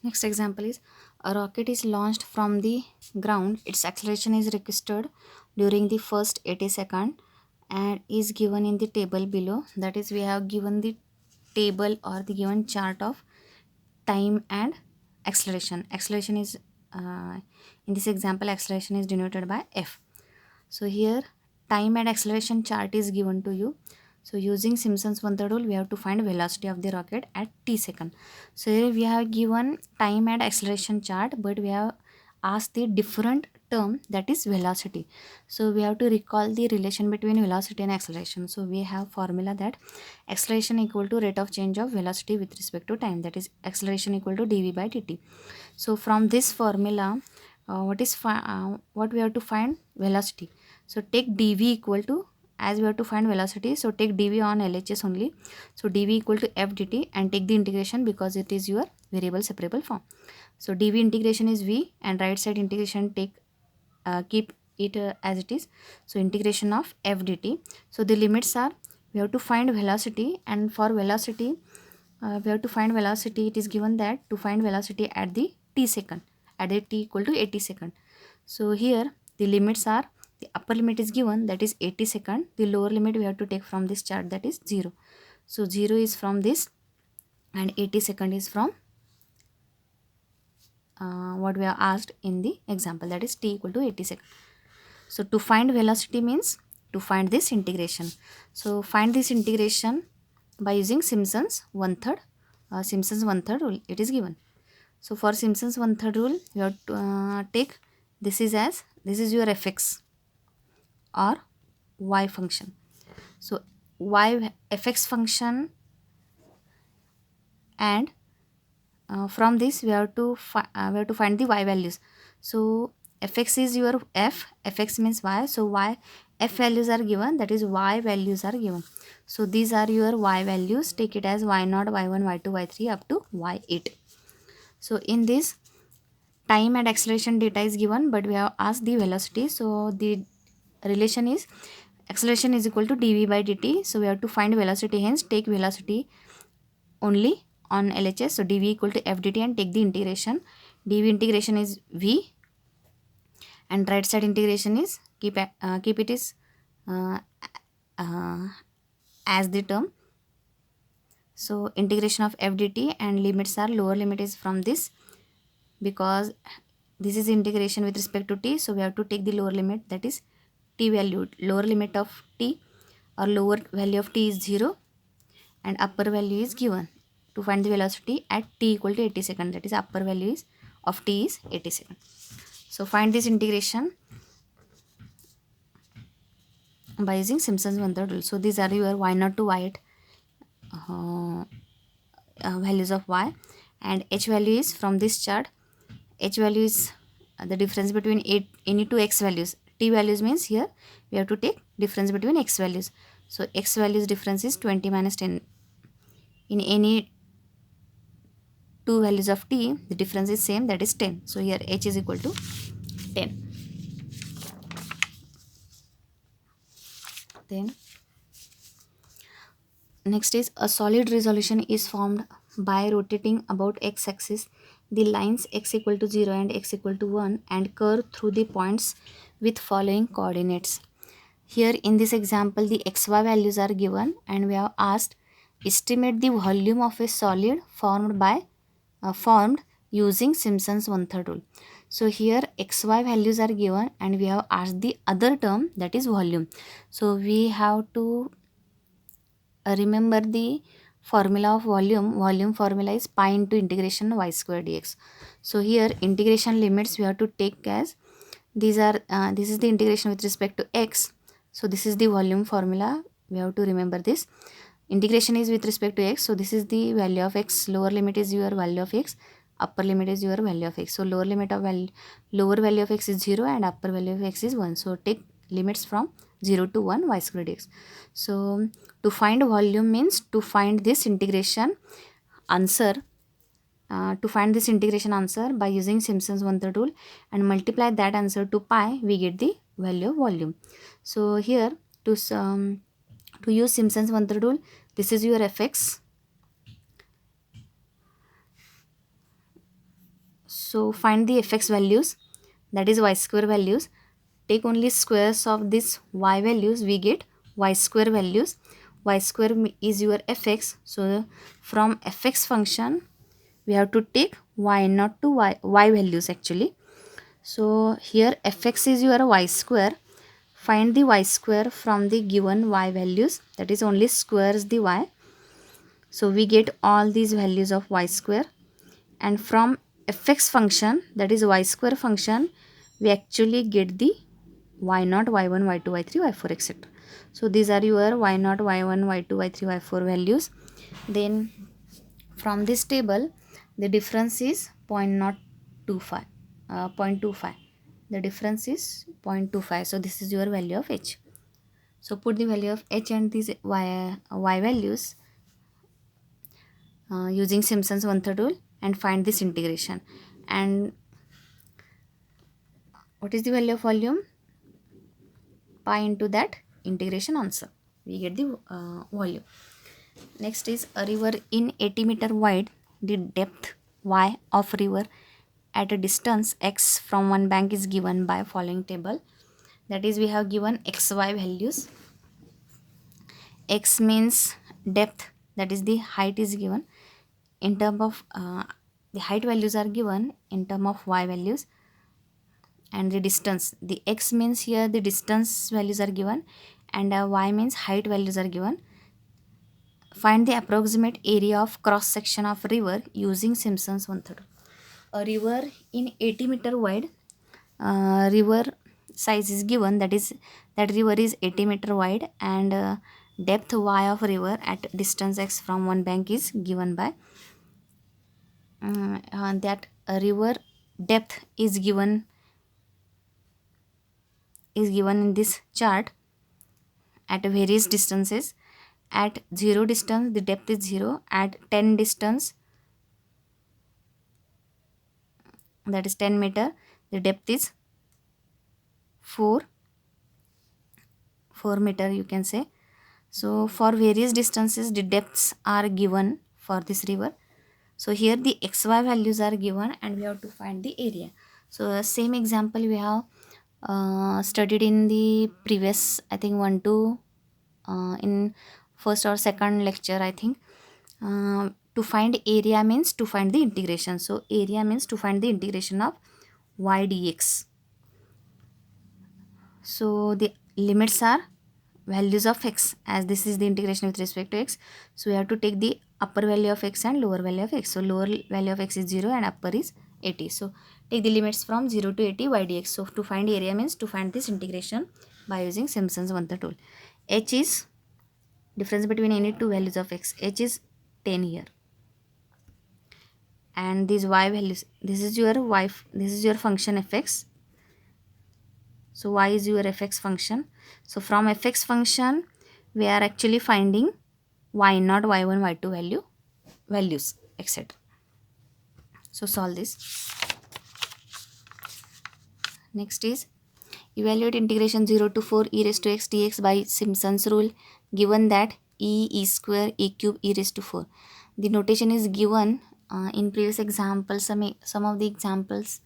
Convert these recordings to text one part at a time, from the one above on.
Next example is a rocket is launched from the ground. Its acceleration is registered during the first 80 seconds and is given in the table below. That is, we have given the table or the given chart of time and acceleration. Acceleration is in this example, acceleration is denoted by F. So here time and acceleration chart is given to you. So using Simpson's one third rule, we have to find velocity of the rocket at t second. So here we have given time and acceleration chart, but we have asked the different term, that is velocity. So we have to recall the relation between velocity and acceleration. So we have formula that acceleration equal to rate of change of velocity with respect to time, that is acceleration equal to dv by dt. So from this formula, what we have to find velocity. So take dv equal to, as we have to find velocity, so take dv on LHS only. So dv equal to f dt and take the integration because it is your variable separable form. So dv integration is v and right side integration keep it as it is. So integration of f dt. So the limits are, we have to find velocity, and for velocity we have to find velocity. It is given that to find velocity at the t second, at the t equal to 80 second. So here the limits are, the upper limit is given, that is 80 second. The lower limit we have to take from this chart, that is 0. So 0 is from this and 80 second is from what we have asked in the example, that is t equal to 80 second. So to find velocity means to find this integration. So find this integration by using Simpson's one third rule. It is given. So for Simpson's one third rule, you have to take this is as, this is your fx or y function. So y fx function, and from this we have to find the y values. So fx is your fx means y, so y f values are given, that is y values are given. So these are your y values. Take it as y0, y1, y2, y3 up to y8. So in this, time and acceleration data is given, but we have asked the velocity. So the relation is acceleration is equal to dv by dt. So we have to find velocity, hence take velocity only on LHS. So dv equal to f dt and take the integration. dv integration is v and right side integration is keep it is uh, uh, as the term. So integration of f dt and limits are, lower limit is from this because this is integration with respect to t. So we have to take the lower limit, that is t value. Lower limit of t or lower value of t is 0 and upper value is given to find the velocity at t equal to 80 second, that is upper value is of t is 80 second. So find this integration by using Simpson's one third rule. So these are your y0 to y8 uh, values of y, and h value is from this chart. H value is the difference between any two x values. T values means here we have to take difference between x values. So x values difference is 20 minus 10. In any two values of t, the difference is same, that is 10. So here h is equal to 10. Then next is, a solid resolution is formed by rotating about x axis the lines x equal to 0 and x equal to 1 and curve through the points with following coordinates. Here in this example, the xy values are given and we have asked estimate the volume of a solid formed using Simpson's one third rule. So here xy values are given and we have asked the other term, that is volume. So we have to remember the formula of volume. Volume formula is pi into integration y square dx. So here integration limits we have to take as, these are this is the integration with respect to x. So this is the volume formula, we have to remember this. Integration is with respect to x, so this is the value of x. Lower limit is your value of x, upper limit is your value of x. So lower value of x is 0 and upper value of x is 1. So take limits from 0 to 1 y square dx. So to find volume means to find this integration answer, to find this integration answer by using Simpson's one third rule and multiply that answer to pi, we get the value of volume. So here to use Simpson's one third rule, this is your fx So find the fx values, that is y square values. Take only squares of this y values, we get y square values. Y square is your fx. So from fx function we have to take y not to y values actually. So here fx is your y square. Find the y square from the given y values, that is only squares the y. So we get all these values of y square, and from fx function, that is y square function, we actually get the y0, y1, y2, y3, y4, etc. So these are your y0, y1, y2, y3, y4 values. Then from this table the difference is 0.025, 0.25. The difference is 0.25. So this is your value of h. So put the value of h and these y values using Simpson's one-third rule and find this integration. And what is the value of volume? Pi into that integration answer, we get the volume. Next is a river in 80 meter wide. The depth y of river at a distance x from one bank is given by following table. That is, we have given xy values. X means depth, that is the height is given in term of the height values are given in term of y values, and the distance, the x means here the distance values are given, and y means height values are given. Find the approximate area of cross section of river using Simpson's one-third. A river in 80 meter wide, river size is given, that is that river is 80 meter wide, and depth y of river at distance x from one bank is given by that river depth is given in this chart at various distances. At 0 distance the depth is 0, at 10 distance, that is 10 meter, the depth is 4 meter, you can say. So for various distances the depths are given for this river. So here the xy values are given and we have to find the area. So same example we have studied in the previous, I think, one to in first or second lecture, I think. To find area means to find the integration. So area means to find the integration of y dx. So the limits are values of x, as this is the integration with respect to x. So we have to take the upper value of x and lower value of x. So lower value of x is 0 and upper is 80. So take the limits from 0 to 80 y dx. So to find area means to find this integration by using Simpson's one-third rule. H is difference between any two values of x. H is 10 here, and these y values, this is your function fx. So y is your fx function. So from fx function we are actually finding y0, y1, y2 values, etc. So solve this. Next is evaluate integration 0 to 4 e raised to x dx by Simpson's rule, given that e square, e cube, e raised to 4. The notation is given in previous examples. Some of the examples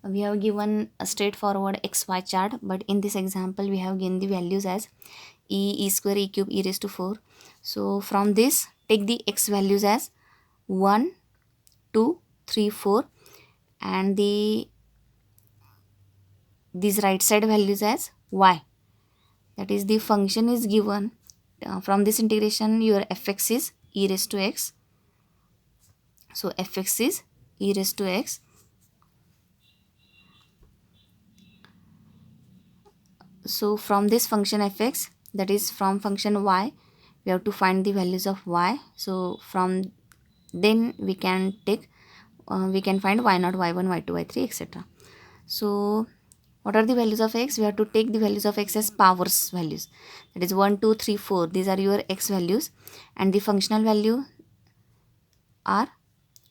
we have given a straightforward xy chart, but in this example we have given the values as e square, e cube, e raised to 4. So from this take the x values as 1, 2, 3, 4, and these right side values as y, that is the function is given. From this integration your fx is e raised to x. So fx is e raised to x. So from this function fx, that is from function y, we have to find the values of y. So from then we can take we can find y0, y1, y2, y3, etc. So what are the values of x? We have to take the values of x as powers values, that is 1, 2, 3, 4. These are your x values, and the functional value are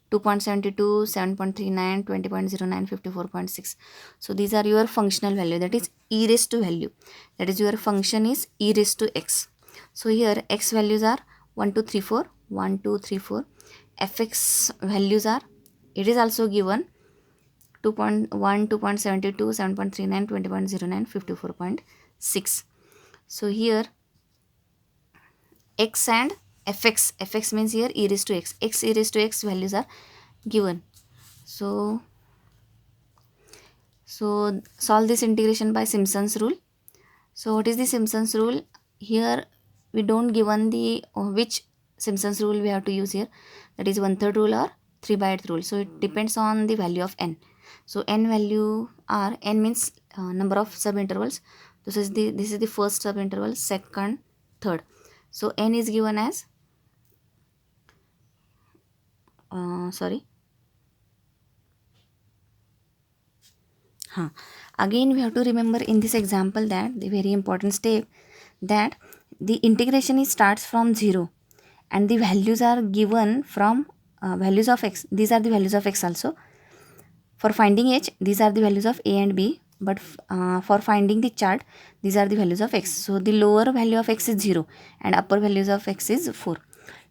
2.72, 7.39, 20.09, 54.6. So these are your functional value, that is e raised to value, that is your function is e raised to x. So here x values are 1, 2, 3, 4, 1, 2, 3, 4. Fx values are, it is also given 2.1, 2.72, 7.39, 20.09, 54.6. So here x and fx means here e raised to x e raised to x values are given. So solve this integration by Simpson's rule. So what is the Simpson's rule? Here we don't given the which Simpson's rule we have to use here, that is 1/3 rule or 3/8 rule. So it depends on the value of n. So n value are, n means number of subintervals. This is the first subinterval, second, third. So n is given as again we have to remember in this example that the very important step, that the integration starts from 0 and the values are given from values of x. These are the values of x also. For finding h, these are the values of a and b, but for finding the chart, these are the values of x. So the lower value of x is 0 and upper values of x is 4.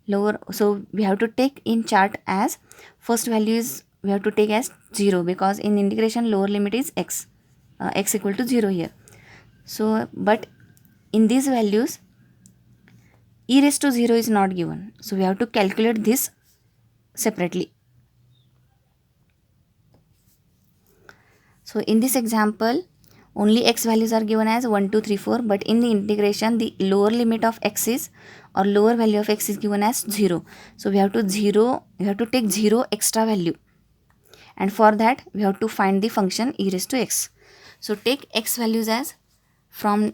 Lower, so we have to take in chart as first value is we have to take as 0, because in integration lower limit is x, x equal to 0 here. So but in these values e raised to 0 is not given, so we have to calculate this separately. So in this example only x values are given as 1, 2, 3, 4, but in the integration the lower limit of x is, or lower value of x is given as 0. So we have to take 0 extra value, and for that we have to find the function e raised to x. So take x values as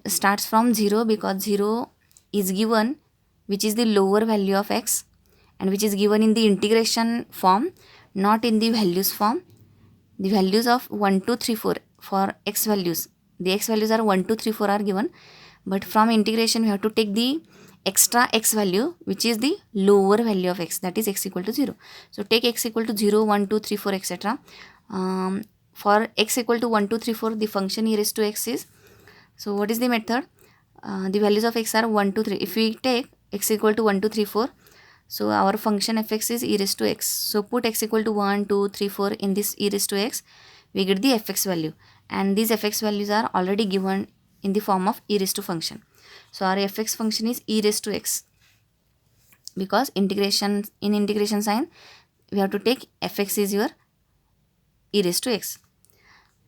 starts from 0, because 0 is given, which is the lower value of x, and which is given in the integration form, not in the values form. The values of 1, 2, 3, 4 for x values, the x values are 1, 2, 3, 4 are given, but from integration we have to take the extra x value, which is the lower value of x, that is x equal to 0. So take x equal to 0, 1, 2, 3, 4 etc. For x equal to 1, 2, 3, 4 the function e raised to x is, so what is the method? The values of x are 1, 2, 3. If we take x equal to 1, 2, 3, 4, so our function fx is e raised to x. So put x equal to 1, 2, 3, 4 in this e raised to x, we get the fx value, and these fx values are already given in the form of e raised to function. So our fx function is e raised to x, because in integration sign we have to take fx is your e raised to x.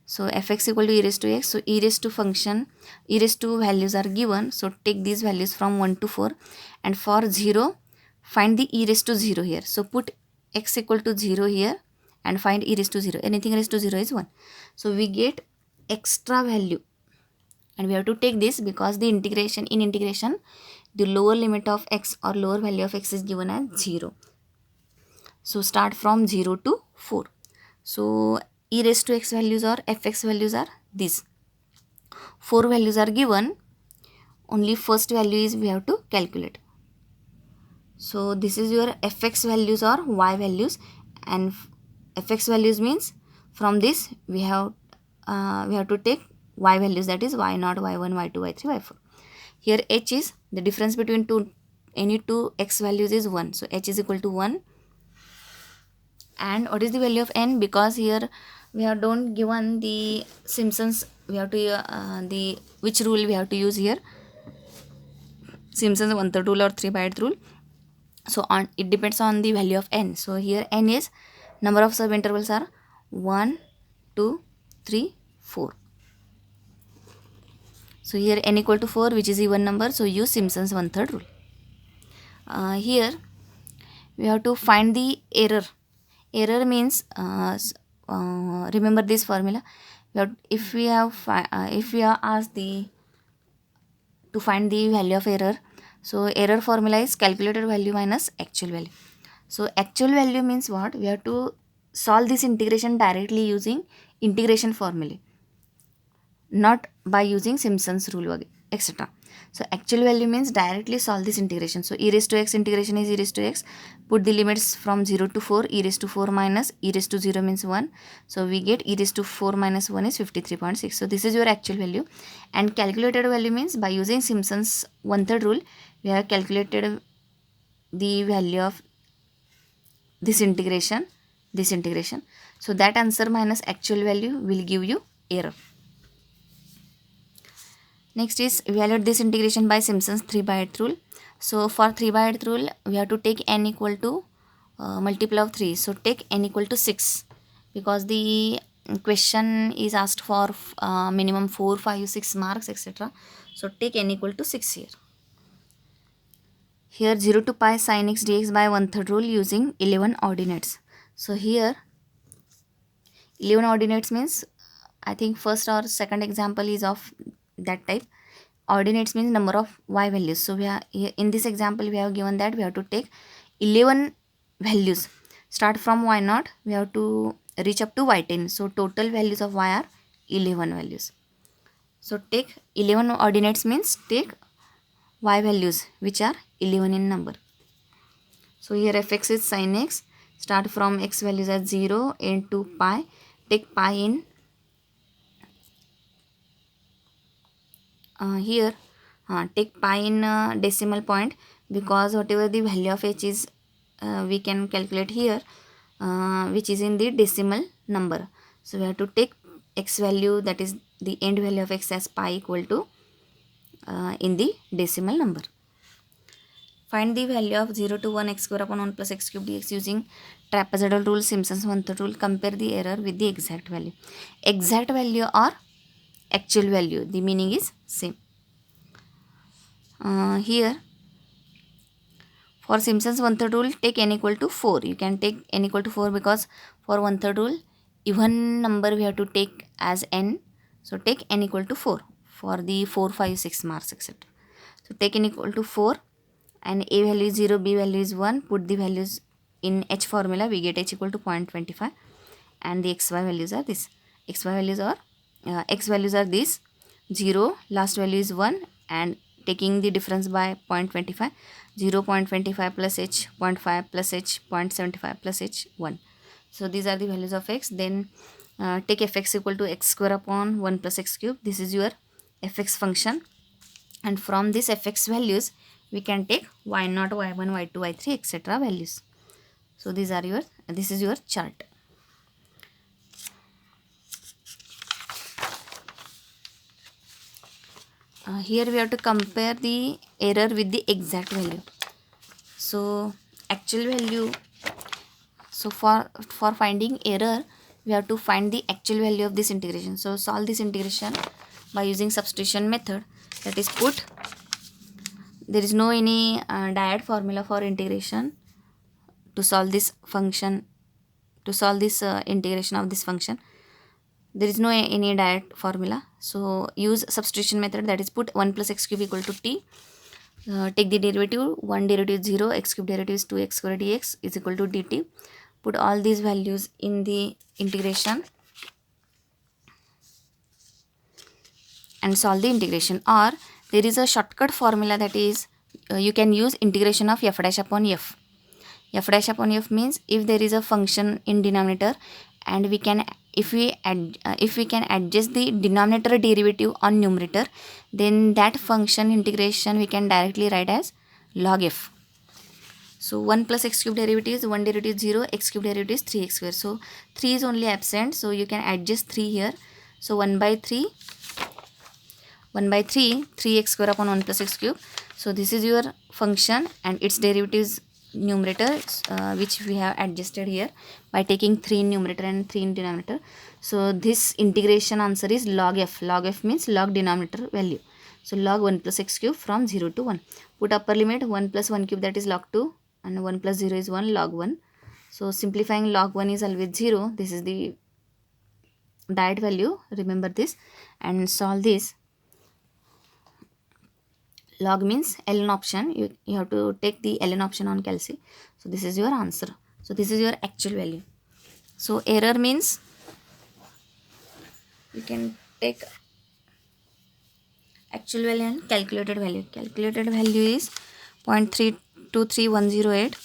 So fx equal to e raised to x. So e raised to function, e raised to values are given. So take these values from 1 to 4, and for 0 find the e raised to 0 here. So put x equal to 0 here and find e raised to 0. Anything raised to 0 is 1. So we get extra value, and we have to take this, because the integration the lower limit of x or lower value of x is given as 0. So start from 0 to 4. So e raised to x values or fx values are these. 4 values are given, only first value is we have to calculate. So this is your fx values or y values, and fx values means from this we have to take y values, that is y0, y1, y2, y3, y4. Here h is the difference between any two x values is 1. So h is equal to 1. And what is the value of n? Because here we have don't given the Simpsons, we have to which rule we have to use here, Simpsons 1/3 rule or 3/8 rule. So it depends on the value of n. So here n is number of subintervals are 1, 2, 3, 4. So here n equal to 4, which is even number, so use Simpsons 1/3 rule. Here we have to find the error. Error means remember this formula. If we are asked to find the value of error, so error formula is calculated value minus actual value. So actual value means what? We have to solve this integration directly using integration formula, not by using Simpson's rule etc. So actual value means directly solve this integration. So e raised to x integration is e raised to x. Put the limits from 0 to 4. E raised to 4 minus e raised to 0 means 1. So we get e raised to 4 minus 1 is 53.6. So this is your actual value. And calculated value means by using Simpson's 1/3 rule, we have calculated the value of this integration this integration. So that answer minus actual value will give you error. Next is evaluate this integration by Simpson's 3 by 8 rule. So for 3 by 8 rule, we have to take n equal to multiple of 3. So take n equal to 6, because the question is asked for minimum 4, 5, 6 marks, etc. So take n equal to 6 here. Here 0 to pi sin x dx by 1/3 rule using 11 ordinates. So here 11 ordinates means, I think first or second example is of that type. Ordinates means number of y values. So we are in this example we have given that we have to take 11 values. Start from y0, we have to reach up to y10. So total values of y are 11 values. So take 11 ordinates means take y values which are 11 in number. So here fx is sin x. Start from x values at 0 into pi. Take pi in here. Take pi in decimal point, because whatever the value of h is we can calculate here, which is in the decimal number. So we have to take x value, that is the end value of x, as pi equal to in the decimal number. Find the value of 0 to 1 x square upon 1 plus x cube dx using trapezoidal rule, Simpson's 1/3 rule. Compare the error with the exact value. Exact value or actual value, the meaning is same. Here for Simpson's 1/3 rule, take n equal to 4. You can take n equal to 4 because for 1/3 rule, even number we have to take as n. So take n equal to 4 for the 4, 5, 6 marks, etc. So take n equal to 4, and a value is 0, b value is 1. Put the values in h formula, we get h equal to 0.25, and the xy values are this. Xy values are x values are this: 0, last value is 1, and taking the difference by 0.25, 0.25 plus h, 0.5 plus h, 0.75 plus h, 1. So these are the values of x. Then take fx equal to x square upon 1 plus x cube. This is your fx function, and from this fx values we can take y0, y1, y2, y3, etc. values. So these are your, this is your chart. Here we have to compare the error with the exact value. So actual value, so for finding error we have to find the actual value of this integration. So solve this integration by using substitution method, that is put, there is no any direct formula for integration to solve this function, to solve this integration of this function. There is no any direct formula. So use substitution method, that is put 1 plus x cube equal to t. Take the derivative, 1 derivative is 0, x cube derivative is 2x square dx is equal to dt. Put all these values in the integration and solve the integration. Or there is a shortcut formula, that is you can use integration of f dash upon f. F dash upon f means if there is a function in denominator, and we can, if we can adjust the denominator derivative on numerator, then that function integration we can directly write as log f. So 1 plus x cube derivative is 1 derivative is 0, x cube derivative is 3x square. So 3 is only absent, so you can adjust 3 here. So 1 by 3, 3x square upon 1 plus x cube. So this is your function, and its derivative is numerator, which we have adjusted here by taking 3 in numerator and 3 in denominator. So this integration answer is log f. Log f means log denominator value. So log 1 plus x cube from 0 to 1. Put upper limit, 1 plus 1 cube, that is log 2, and 1 plus 0 is 1, log 1. So simplifying, log 1 is always 0. This is the direct value, remember this, and solve this. Log means ln option, you have to take the ln option on calci. So this is your answer. So this is your actual value. So error means you can take actual value and calculated value. Calculated value is 0.323108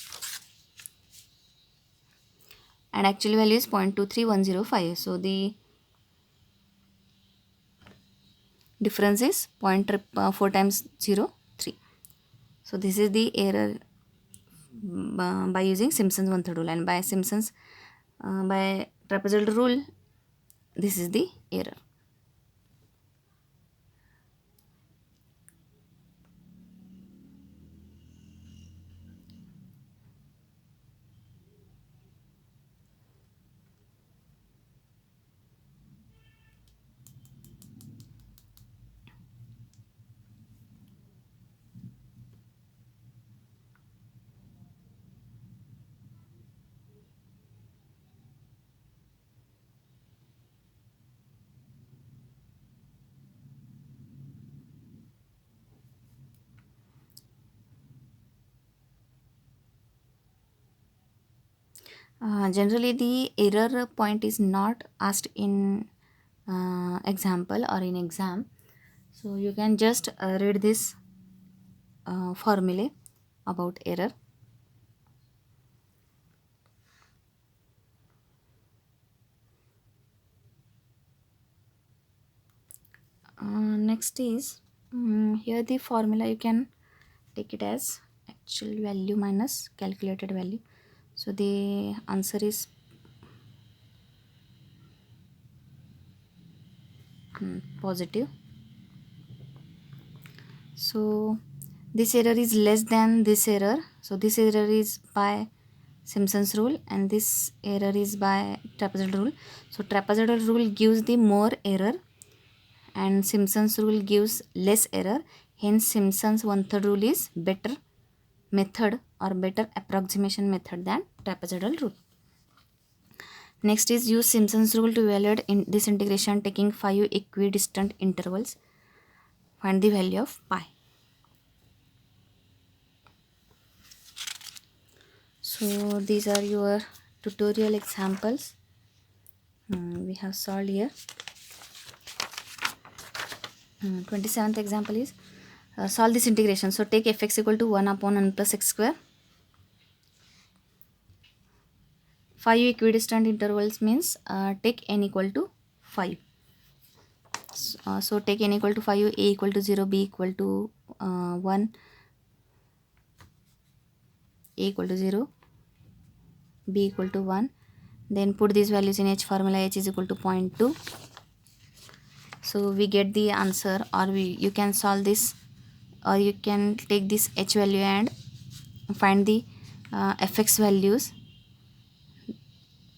and actual value is 0.23105. So the difference is 0.4 times 0, 3. So this is the error by using Simpson's 1/3 rule, and by Simpson's by trapezoidal rule, this is the error. Generally, the error point is not asked in example or in exam. So you can just read this formulae about error. Next is here the formula you can take it as actual value minus calculated value. So the answer is positive. So this error is less than this error. So this error is by Simpson's rule and this error is by trapezoidal rule. So trapezoidal rule gives the more error and Simpson's rule gives less error. Hence Simpson's one-third rule is better method or better approximation method than trapezoidal rule. Next is use Simpson's rule to evaluate in this integration taking 5 equidistant intervals. Find the value of pi. So these are your tutorial examples we have solved here. 27th example is solve this integration. So take fx equal to 1 upon n plus x square. 5 equidistant intervals means take n equal to 5. So take n equal to 5, a equal to 0, b equal to 1, a equal to 0, b equal to 1. Then put these values in h formula, h is equal to 0.2. So we get the answer, or you can solve this, or you can take this h value and find the fx values,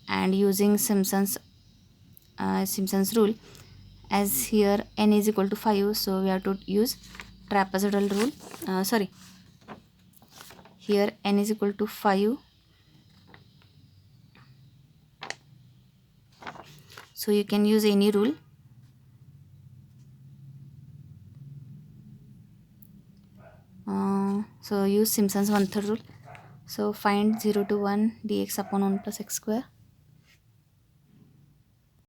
and using Simpson's rule, as here n is equal to 5, so we have to use trapezoidal rule. Here n is equal to 5, so you can use any rule. So use Simpson's one-third rule. So find 0 to 1 dx upon 1 plus x square.